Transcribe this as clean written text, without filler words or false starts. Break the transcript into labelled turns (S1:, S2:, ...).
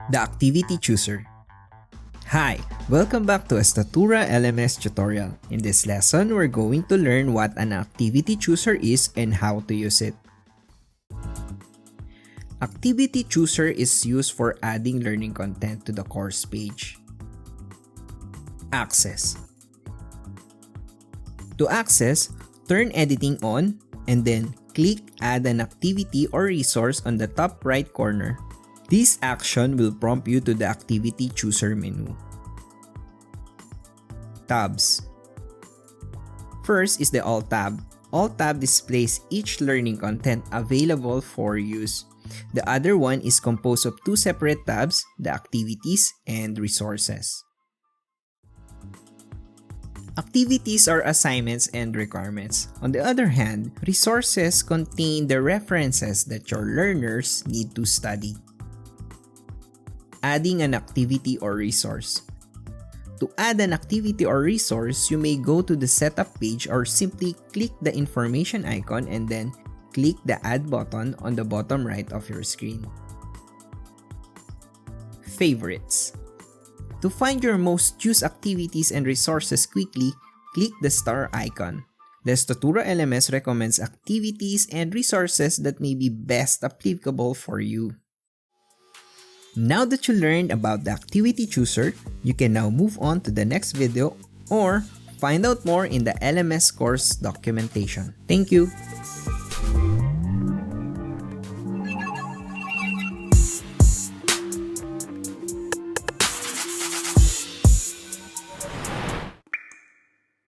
S1: The Activity Chooser. Hi! Welcome back to Estatoora LMS tutorial. In this lesson, we're going to learn what an Activity Chooser is and how to use it. Activity Chooser is used for adding learning content to the course page. Access. To access, turn editing on and then click Add an activity or resource on the top right corner. This action will prompt you to the Activity Chooser menu. Tabs. First is the All tab. All tab displays each learning content available for use. The other one is composed of two separate tabs, the Activities and Resources. Activities are assignments and requirements. On the other hand, resources contain the references that your learners need to study. Adding an activity or resource. To add an activity or resource, you may go to the setup page or simply click the information icon and then click the add button on the bottom right of your screen. Favorites. To find your most used activities and resources quickly, click the star icon. The Estatoora LMS recommends activities and resources that may be best applicable for you. Now that you learned about the Activity Chooser, you can now move on to the next video or find out more in the LMS course documentation. Thank you!